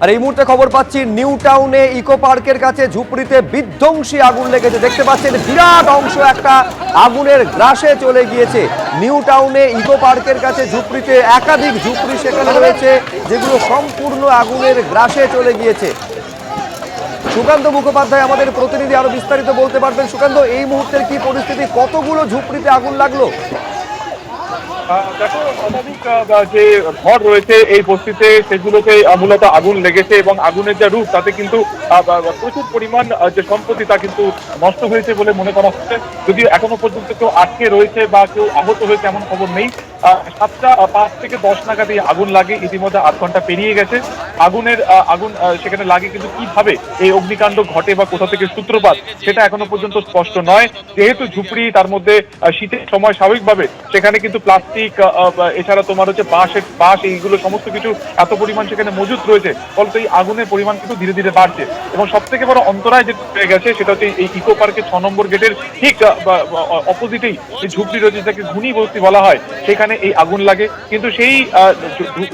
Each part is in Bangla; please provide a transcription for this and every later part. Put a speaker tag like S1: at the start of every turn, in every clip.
S1: আর এই মুহূর্তে খবর পাচ্ছি নিউ টাউনে ইকো পার্কের কাছে ঝুপড়িতে বিধ্বংসী আগুন লেগেছে। দেখতে পাচ্ছেন বিরাট অংশ একটা আগুনের গ্রাসে চলে গিয়েছে। নিউ টাউনে ইকো পার্কের কাছে ঝুপড়িতে একাধিক ঝুপড়ি সেখানে রয়েছে যেগুলো সম্পূর্ণ আগুনের গ্রাসে চলে গিয়েছে। সুকান্ত মুখোপাধ্যায় আমাদের প্রতিনিধি আরো বিস্তারিত বলতে পারবেন। সুকান্ত, এই মুহূর্তের কি পরিস্থিতি, কতগুলো ঝুপড়িতে আগুন লাগলো?
S2: দেখো, শতাধিক যে ঘর রয়েছে এই বস্তিতে সেগুলোতে মূলত আগুন লেগেছে এবং আগুনের যে রূপ তাতে কিন্তু প্রচুর পরিমাণ যে সম্পত্তি তা কিন্তু নষ্ট হয়েছে বলে মনে করা হচ্ছে। যদিও এখনো পর্যন্ত কেউ আটকে রয়েছে বা কেউ আহত হয়েছে এমন খবর নেই। 7টা 5 থেকে 10 নাগাদ এই আগুন লাগে, ইতিমধ্যে 8 ঘন্টা পেরিয়ে গেছে। আগুন সেখানে লাগে, কিন্তু কিভাবে এই অগ্নিকাণ্ড ঘটে বা কোথা থেকে সূত্রপাত সেটা এখনো পর্যন্ত স্পষ্ট নয়। যেহেতু ঝুপড়ি, তার মধ্যে শীতের সময় স্বাভাবিকভাবে সেখানে কিন্তু প্লাস্টিক, এছাড়া তোমার হচ্ছে বাঁশ এইগুলো সমস্ত কিছু এত পরিমাণ সেখানে মজুত রয়েছে, ফলত এই আগুনের পরিমাণ কিন্তু ধীরে ধীরে বাড়ছে। এবং সব থেকে বড় অন্তরায় যেটা হয়ে গেছে সেটা হচ্ছে এই ইকো পার্কের 6 নম্বর গেটের ঠিক অপোজিটেই যে ঝুপড়ি রয়েছে, যাকে ঘুনি বস্তি বলা হয়, সেখানে এই আগুন লাগে। কিন্তু সেই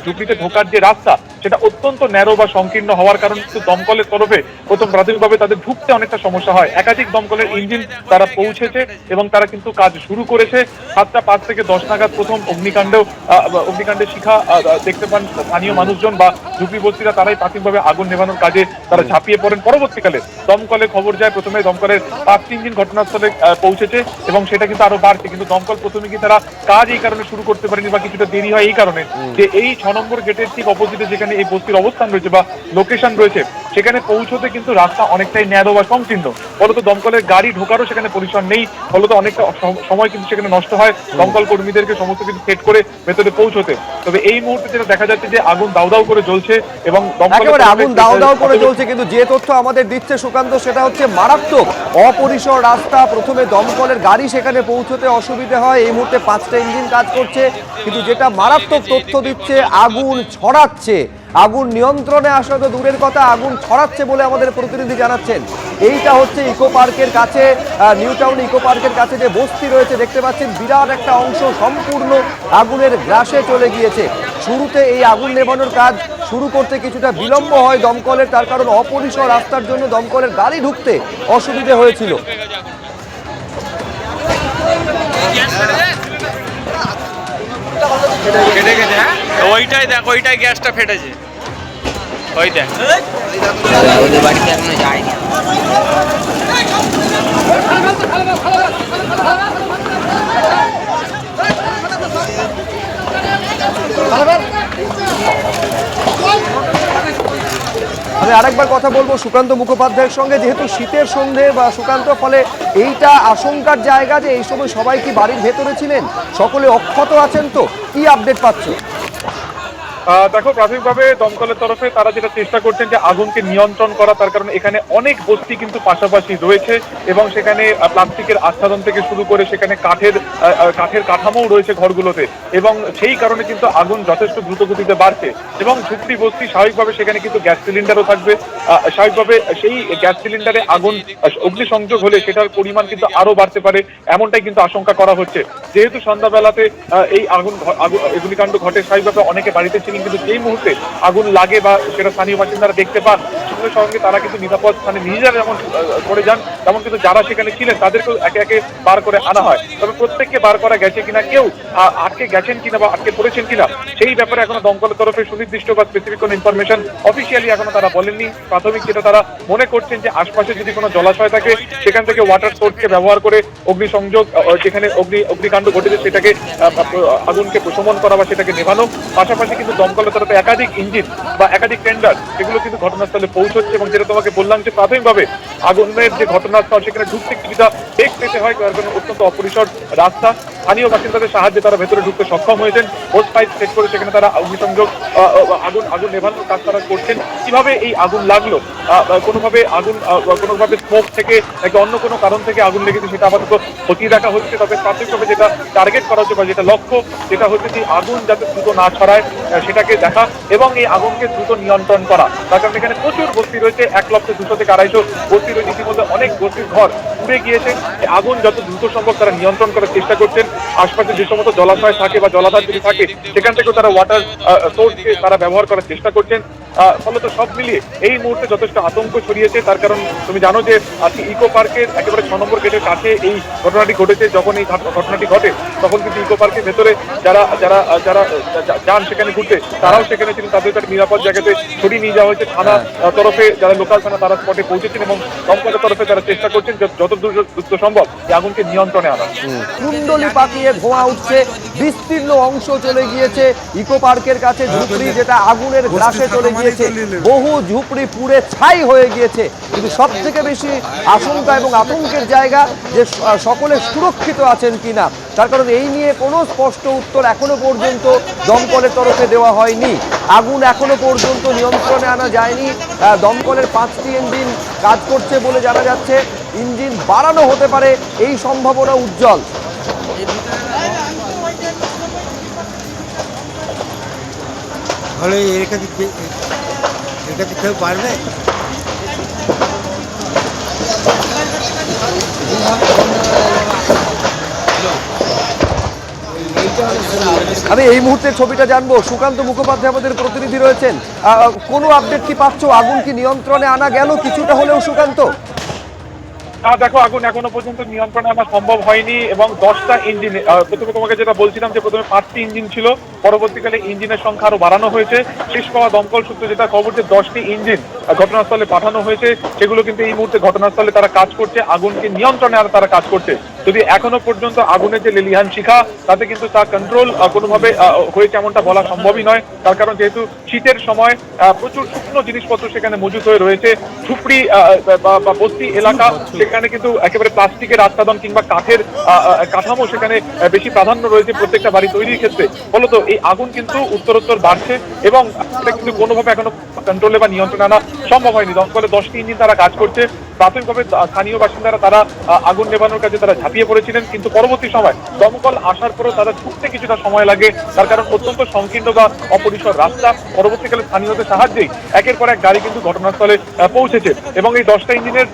S2: ঝুপড়িতে ঢোকার যে রাস্তা সেটা অত্যন্ত ন্যারো বা সংকীর্ণ হওয়ার কারণে কিন্তু দমকলের তরফে প্রথম প্রাথমিকভাবে তাদের ঢুকতে অনেকটা সমস্যা হয়। একাধিক দমকলের ইঞ্জিন তারা পৌঁছেছে এবং তারা কিন্তু কাজ শুরু করেছে। 7টা 5 থেকে 10 নাগাদ প্রথম অগ্নিকাণ্ডের শিখা দেখতে পান স্থানীয় মানুষজন বা ঝুপড়ি বস্তিরা। তারাই প্রাথমিকভাবে আগুন নেভানোর কাজে তারা ঝাঁপিয়ে পড়েন। পরবর্তীকালে দমকলে খবর যায়, প্রথমে দমকলের 5টি ইঞ্জিন ঘটনাস্থলে পৌঁছেছে এবং সেটা কিন্তু আরো বাড়ছে। কিন্তু দমকল প্রথমে কি তারা কাজ এই কারণে শুরু করতে পারেনি বা কিছুটা দেরি হয় এই কারণে যে এই 6 নম্বর গেটের ঠিক অপোজিটে যেখানে এই বস্তির অবস্থান রয়েছে বা লোকেশন রয়েছে, সেখানে পৌঁছতে কিন্তু রাস্তা অনেকটাই ন্যারো বা সংকীর্ণ। ফলত দমকলের গাড়ি ঢোকারও সেখানে পরিসর নেই, ফলত অনেকটা সময় কিন্তু সেখানে নষ্ট হয় দমকল কর্মীদেরকে সমস্ত কিছু সেট করে ভেতরে পৌঁছতে। তবে এই মুহূর্তে যেটা দেখা যাচ্ছে যে আগুন দাউ দাউ করে জ্বলছে এবং
S1: আগুন দাউ দাউ করে জ্বলছে, কিন্তু যে তথ্য আমাদের দিচ্ছে সুকান্ত সেটা হচ্ছে মারাত্মক অপরিসর রাস্তা। প্রথমে দমকলের গাড়ি সেখানে পৌঁছতে অসুবিধে হয়। এই মুহূর্তে 5টা ইঞ্জিন কাজ করছে, কিন্তু যেটা মারাত্মক তথ্য দিচ্ছে আগুন ছড়াচ্ছে। আগুন নিয়ন্ত্রণে আসা তো দূরের কথা, আগুন ছড়াচ্ছে বলে আমাদের প্রতিনিধি জানাচ্ছেন। এইটা হচ্ছে ইকো পার্কের কাছে, নিউ টাউন ইকো পার্কের কাছে যে বস্তি রয়েছে, দেখতে পাচ্ছেন বিরাট একটা অংশ সম্পূর্ণ আগুনের গ্রাসে চলে গিয়েছে। শুরুতে এই আগুন নেভানোর কাজ শুরু করতে কিছুটা বিলম্ব হয় দমকলের, তার কারণ অপরিসর রাস্তার জন্য দমকলের গাড়ি ঢুকতে অসুবিধে হয়েছিল।
S3: কেটে গেছে, হ্যাঁ ওইটাই দেখ, ওইটাই গ্যাসটা ফেটেছে, ওই দেখ।
S4: ওদের বাড়িতে এখনো যায়নি।
S1: আমি আরেকবার কথা বলবো সুকান্ত মুখোপাধ্যায়ের সঙ্গে, যেহেতু শীতের সন্ধে বা সুকান্ত, ফলে এইটা আশঙ্কার জায়গা যে এই সময় সবাই কি বাড়ির ভেতরে ছিলেন, সকলে অক্ষত আছেন, তো কি আপডেট পাচ্ছ?
S2: দেখো, প্রাথমিকভাবে দমকলের তরফে তারা যেটা চেষ্টা করছেন যে আগুনকে নিয়ন্ত্রণ করা, তার কারণে এখানে অনেক বস্তি কিন্তু পাশাপাশি রয়েছে এবং সেখানে প্লাস্টিকের আচ্ছাদন থেকে শুরু করে সেখানে কাঠের কাঠামোও রয়েছে ঘরগুলোতে, এবং সেই কারণে কিন্তু আগুন যথেষ্ট দ্রুত গতিতে বাড়ছে। এবং ঝুপড়ি বস্তি স্বাভাবিকভাবে সেখানে কিন্তু গ্যাস সিলিন্ডারও থাকবে, স্বাভাবিকভাবে সেই গ্যাস সিলিন্ডারে আগুন অগ্নিসংযোগ হলে সেটার পরিমাণ কিন্তু আরো বাড়তে পারে, এমনটাই কিন্তু আশঙ্কা করা হচ্ছে। যেহেতু সন্ধ্যাবেলাতে এই অগ্নিকাণ্ড ঘটে, স্বাভাবিকভাবে অনেকে বাড়িতে ছিলেন, কিন্তু যেই মুহূর্তে আগুন লাগে বা সেটা স্থানীয় বাসিন্দারা দেখতে পান, সঙ্গে সঙ্গে তারা কিন্তু নিরাপদ স্থানে নিজেরা যেমন করে যান, তেমন কিন্তু যারা সেখানে ছিলেন তাদেরকেও একে একে বার করে আনা হয়। তবে প্রত্যেককে বার করা গেছে কিনা, কেউ আটকে গেছেন কিনা বা আটকে পড়েছেন কিনা, সেই ব্যাপারে এখনো দমকলের তরফে সুনির্দিষ্ট বা স্পেসিফিক কোনো ইনফরমেশন অফিসিয়ালি এখনো তারা বলেননি। প্রাথমিক যেটা তারা মনে করছেন যে আশপাশে যদি কোনো জলাশয় থাকে সেখান থেকে ওয়াটার সোর্সকে ব্যবহার করে অগ্নিসংযোগ, যেখানে অগ্নিকাণ্ড ঘটেছে সেটাকে আগুনকে প্রশমন করা বা সেটাকে নেভানো। পাশাপাশি কিন্তু দমকলের তরফে একাধিক ইঞ্জিন বা একাধিক টেন্ডার এগুলো কিন্তু ঘটনাস্থলে পৌঁছচ্ছে। এবং যেটা তোমাকে বললাম যে প্রাথমিকভাবে আগুনের যে ঘটনাস্থল সেখানে ঢুকতে কিছুটা বেগ পেতে হয়, কারণ অত্যন্ত অপরিসর রাস্তা। স্থানীয় বাসিন্দাদের সাহায্যে তারা ভেতরে ঢুকতে সক্ষম হয়েছেন। হোস পাইপ সেট করে সেখানে তারা অগ্নিসংযোগ, আগুন নেভানোর কাজ তারা করছেন। কিভাবে এই আগুন লাগলো, কোনোভাবে স্মোক থেকে নাকি অন্য কোনো কারণ থেকে আগুন লেগেছে সেটা আপাতত খতিয়ে দেখা হচ্ছে। তবে প্রাথমিকভাবে যেটা টার্গেট করা হচ্ছে বা যেটা লক্ষ্য, যেটা হচ্ছে যে আগুন যাতে দ্রুত না ছড়ায় সেটাকে দেখা এবং এই আগুনকে দ্রুত নিয়ন্ত্রণ করা। তার কারণে এখানে প্রচুর বস্তি রয়েছে, 1,200,000 থেকে 250 বস্তি রয়েছে। ইতিমধ্যে অনেক বস্তির ঘর পুড়ে গিয়েছে। আগুন যত দ্রুত সম্ভব তারা নিয়ন্ত্রণ করার চেষ্টা করছেন। আশপাশে যে সমস্ত জলাশয় থাকে বা জলাধার যদি থাকে সেখান থেকেও তারা ওয়াটার সোর্সকে তারা ব্যবহার করার চেষ্টা করছেন। ফলত সব মিলিয়ে এই মুহূর্তে যথেষ্ট আতঙ্ক ছড়িয়েছে। তার কারণ তুমি জানো যে আজকে ইকো পার্কের একেবারে 6 নম্বর গেটের কাছে এই ঘটনাটি ঘটেছে। যখন এই ঘটনাটি ঘটে তখন কিন্তু ইকো পার্কের ভেতরে যারা যারা যারা যান সেখানে ঘুরতে তারাও সেখানে ছিলেন, তাদের তার নিরাপদ জায়গাতে সরিয়ে নিয়ে যাওয়া হয়েছে। থানা তরফে যারা লোকাল থানা তারা স্পটে পৌঁছেছেন এবং দমকলের তরফে তারা চেষ্টা করছেন যত দ্রুত সম্ভব এই আগুনকে নিয়ন্ত্রণে আনা।
S1: কুণ্ডলি পাকিয়ে ধোঁয়া উঠছে, বিস্তীর্ণ অংশ চলে গিয়েছে ইকো পার্কের কাছে ঝুপড়ি, যেটা আগুনের গ্রাসে চলে গিয়েছে। বহু ঝুপড়ি পুড়ে ছাই হয়ে গিয়েছে। কিন্তু সব থেকে বেশি আশঙ্কা এবং আতঙ্কের জায়গা যে সকলে সুরক্ষিত আছেন কিনা, তার কারণ এই নিয়ে কোনো স্পষ্ট উত্তর এখনো পর্যন্ত দমকলের তরফে দেওয়া হয়নি। আগুন এখনো পর্যন্ত নিয়ন্ত্রণে আনা যায়নি। দমকলের 5টি ইঞ্জিন কাজ করছে বলে জানা যাচ্ছে। ইঞ্জিন বাড়ানো হতে পারে, এই সম্ভাবনা উজ্জ্বল।
S5: তাহলে এর কাছে কেউ পারবে?
S1: আমি এই মুহূর্তের ছবিটা জানবো, সুকান্ত মুখোপাধ্যায় আমাদের প্রতিনিধি রয়েছেন। কোনো আপডেট কি পাচ্ছ? আগুন কি নিয়ন্ত্রণে আনা গেল কিছুটা হলেও সুকান্ত?
S2: দেখো, আগুন এখনো পর্যন্ত নিয়ন্ত্রণে আনা সম্ভব হয়নি এবং 10টা ইঞ্জিন, প্রথমে তোমাকে যেটা বলছিলাম যে প্রথমে 5টি ইঞ্জিন ছিল, পরবর্তীকালে ইঞ্জিনের সংখ্যা আরো বাড়ানো হয়েছে। শেষ পাওয়া দমকল সূত্রে যেটা খবর যে 10টি ইঞ্জিন ঘটনাস্থলে পাঠানো হয়েছে, সেগুলো কিন্তু এই মুহূর্তে ঘটনাস্থলে তারা কাজ করছে, আগুনকে নিয়ন্ত্রণে আর তারা কাজ করছে। যদি এখনো পর্যন্ত আগুনের যে লেলিহান শিখা তাতে কিন্তু তা কন্ট্রোল কোনোভাবে হয়েছে এমনটা বলা সম্ভবই নয়। তার কারণ যেহেতু শীতের সময় প্রচুর শুকনো জিনিসপত্র সেখানে মজুত হয়ে রয়েছে। ঝুপড়ি বা বস্তি এলাকা, সেখানে কিন্তু একেবারে প্লাস্টিকের আচ্ছাদন কিংবা কাঠের কাঠামো সেখানে বেশি প্রাধান্য রয়েছে প্রত্যেকটা বাড়ি তৈরির ক্ষেত্রে। ফলত এই আগুন কিন্তু উত্তরোত্তর বাড়ছে এবং এটা কিন্তু কোনোভাবে এখনো কন্ট্রোলে বা নিয়ন্ত্রণে আনা সম্ভব হয়নি। দমকলে 10টি ইঞ্জিন তারা কাজ করছে। প্রাথমিকভাবে স্থানীয় বাসিন্দারা তারা আগুন নেভানোর কাজে তারা ঝাঁপিয়ে পড়েছিলেন, কিন্তু পরবর্তী সময় দমকল আসার পরেও তারা ছুটতে কিছুটা সময় লাগে। তার কারণ অত্যন্ত সংকীর্ণ বা অপরিসর রাস্তা। পরবর্তীকালে স্থানীয়দের সাহায্যেই একের পর এক গাড়ি কিন্তু ঘটনাস্থলে পৌঁছেছে এবং এই 10টা ইঞ্জিনের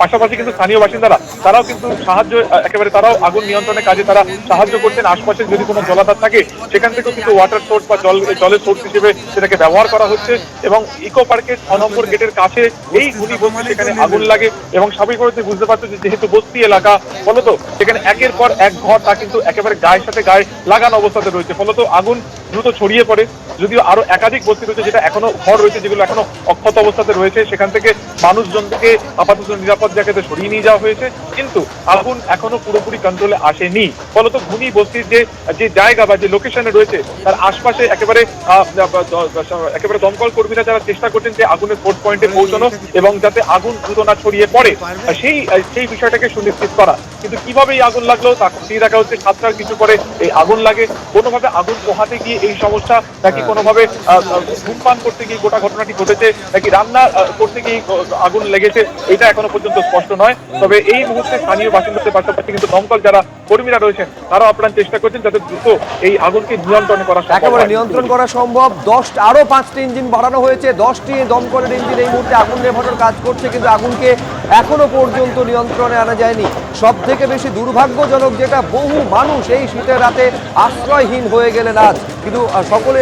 S2: পাশাপাশি কিন্তু স্থানীয় বাসিন্দারা তারাও কিন্তু সাহায্য একেবারে তারাও আগুন নিয়ন্ত্রণের কাজে তারা সাহায্য করছেন। আশপাশে যদি কোনো জলাধার থাকে সেখান থেকেও কিন্তু ওয়াটার সোর্স বা জলের সোর্স হিসেবে সেটাকে ব্যবহার করা হচ্ছে এবং ইকো পার্কের 6 নম্বর গেটের কাছে এই ঘুনি বস্তি সেখানে আগুন লাগে এবং স্বাভাবিকভাবে বুঝতে পারছো যে যেহেতু বস্তি এলাকা, ফলত সেখানে একের পর এক ঘর তা কিন্তু একেবারে গায়ের সাথে গায়ে লাগানো অবস্থাতে রয়েছে। ফলত আগুন দ্রুত ছড়িয়ে পড়ে। যদিও আরো একাধিক বস্তি রয়েছে যেটা এখনো ঘর রয়েছে যেগুলো এখনো অক্ষত অবস্থাতে রয়েছে, সেখান থেকে মানুষজনকে আপাতত নিরাপদ জায়গাতে সরিয়ে নিয়ে যাওয়া হয়েছে, কিন্তু আগুন এখনো পুরোপুরি কন্ট্রোলে আসেনি। ফলত ঘুনি বস্তির যে জায়গা বা যে লোকেশনে রয়েছে তার আশপাশে একেবারে দমকল কর্মীরা যারা চেষ্টা করছেন যে আগুনের সোর্স পয়েন্টে পৌঁছানো এবং যাতে আগুন দ্রুত না ছড়িয়ে পড়ে সেই বিষয়টাকে সুনিশ্চিত করা। কিন্তু কিভাবে এই আগুন লাগলো তা খতিয়ে দেখা হচ্ছে। 7টার কিছু পরে এই আগুন লাগে। কোনোভাবে আগুন পোহাতে গিয়ে এই সমস্যা, নাকি কোনোভাবে ধূমপান করতে গিয়ে গোটা ঘটনাটি ঘটেছে, নাকি রান্না করতে গিয়ে আগুন লেগেছে, এটা এখনো পর্যন্ত স্পষ্ট নয়। তবে এই মুহূর্তে স্থানীয় বাসিন্দাদের পাশাপাশি কিন্তু দমকল যারা কর্মীরা রয়েছেন তারাও আপ্রাণ চেষ্টা করছেন যাতে দ্রুত এই আগুনকে নিয়ন্ত্রণ করা সম্ভব।
S1: একেবারে নিয়ন্ত্রণ করা সম্ভব। আরো 5টি ইঞ্জিন বাড়ানো হয়েছে। 10টি দমকলের ইঞ্জিন এই মুহূর্তে আগুন নেভানোর কাজ করছে, কিন্তু আগুনকে এখনো পর্যন্ত নিয়ন্ত্রণে আনা যায়নি। সব থেকে বেশি দুর্ভাগ্যজনক যেটা, বহু মানুষ এই শীতের রাতে আশ্রয়হীন হয়ে গেলেন আজ, কিন্তু সকলে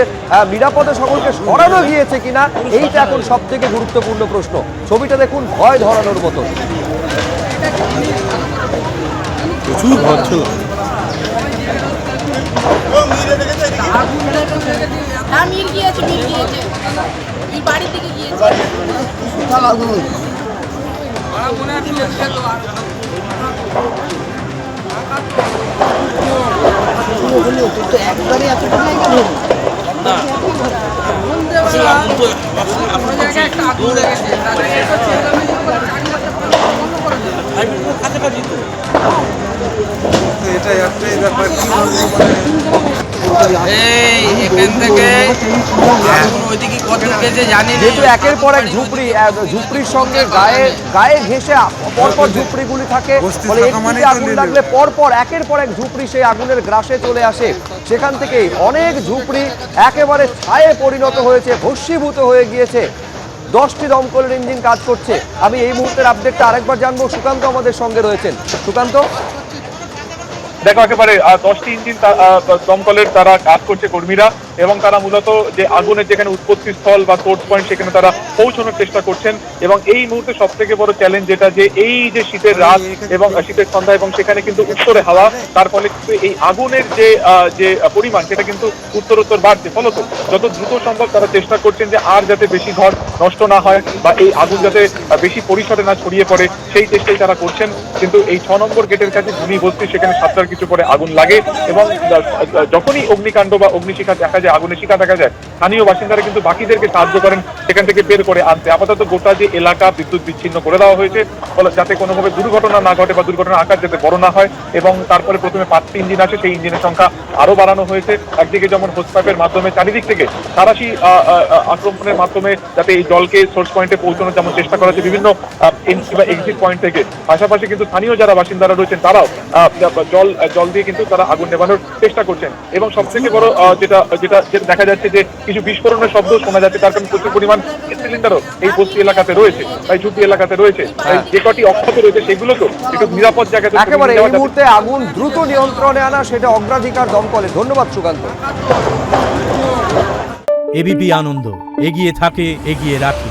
S1: নিরাপদে সকলকে সরানো গিয়েছে কিনা এইটা এখন সব থেকে গুরুত্বপূর্ণ প্রশ্ন। ছবিটা দেখুন, ভয় ধরানোর মতো।
S5: প্রচুর ভয় ছিল।
S6: মিল গিয়েছে এই বাড়ি থেকে গিয়েছে। একবারে এতটা
S5: এটা একটাই ব্যাপার,
S1: যেহেতু একের পর এক ঝুপড়ির সঙ্গে গায়ে ঘেঁষে পরপর ঝুপড়িগুলি থাকে, ফলে একটুতে আগুন লাগলে পরপর একের পর এক ঝুপড়ি সেই আগুনের গ্রাসে চলে আসে। সেখান থেকেই অনেক ঝুপড়ি একেবারে ছায়ে পরিণত হয়েছে, ভস্মীভূত হয়ে গিয়েছে। 10টি দমকলের ইঞ্জিন কাজ করছে। আমি এই মুহূর্তের আপডেটটা আরেকবার জানবো, সুকান্ত আমাদের সঙ্গে রয়েছেন। সুকান্ত,
S2: দেখো, একেবারে 10টি ইঞ্জিন দমকলের তারা কাজ করছে কর্মীরা। এবং তারা মূলত যে আগুনের যেখানে উৎপত্তি স্থল বা সোর্স পয়েন্ট সেখানে তারা পৌঁছানোর চেষ্টা করছেন। এবং এই মুহূর্তে সব থেকে বড় চ্যালেঞ্জ যেটা, যে এই যে শীতের রাত এবং শীতের সন্ধ্যা এবং সেখানে কিন্তু উত্তরে হাওয়া, তার ফলে কিন্তু এই আগুনের যে পরিমাণ সেটা কিন্তু উত্তরোত্তর বাড়ছে। ফলত যত দ্রুত সম্ভব তারা চেষ্টা করছেন যে আর যাতে বেশি ঘর নষ্ট না হয় বা এই আগুন যাতে বেশি পরিসরে না ছড়িয়ে পড়ে, সেই চেষ্টাই তারা করছেন। কিন্তু এই 6 নম্বর গেটের কাছে ধুনি বস্তি, সেখানে 7টার কিছু পরে আগুন লাগে এবং যখনই অগ্নিকাণ্ড বা অগ্নিশিখা দেখা যায়, আগুনের শিখা দেখা যায়, স্থানীয় বাসিন্দারা কিন্তু বাকিদেরকে সাহায্য করেন সেখান থেকে বের করে আনতে। আপাতত গোটা যে এলাকা বিদ্যুৎ বিচ্ছিন্ন করে দেওয়া হয়েছে, যাতে কোনোভাবে দুর্ঘটনা না ঘটে বা দুর্ঘটনার আকার যাতে বড় না হয়। এবং তারপরে প্রথমে 5টি ইঞ্জিন আছে, সেই ইঞ্জিনের সংখ্যা আরো বাড়ানো হয়েছে। একদিকে যেমন হোস পাইপের মাধ্যমে চারিদিক থেকে সারাশি আক্রমণের মাধ্যমে যাতে এই জলকে সোর্স পয়েন্টে পৌঁছানোর যেমন চেষ্টা করা হচ্ছে বিভিন্ন এন্ট্রি বা এক্সিট পয়েন্ট থেকে। পাশাপাশি কিন্তু স্থানীয় যারা বাসিন্দারা রয়েছেন তারাও জল দিয়ে কিন্তু তারা আগুন নেভানোর চেষ্টা করছেন। এবং সব থেকে বড় যেটা দেখা যাচ্ছে যে কিছু বিস্ফোরণের শব্দ শোনা যাচ্ছে, তার কারণ প্রচুর পরিমাণ সিলিন্ডারও এই বস্তি এলাকাতে রয়েছে, তাই ঝুঁকি এলাকাতে রয়েছে। তাই যে কটি অক্ষত রয়েছে সেগুলো তো একটু নিরাপদ জায়গাতে
S1: একেবারে এই মুহূর্তে আগুন দ্রুত নিয়ন্ত্রণে আনা, সেটা অগ্রাধিকার দমকলে। ধন্যবাদ সুকান্ত।
S7: এবিপি আনন্দ, এগিয়ে থাকে, এগিয়ে রাখে।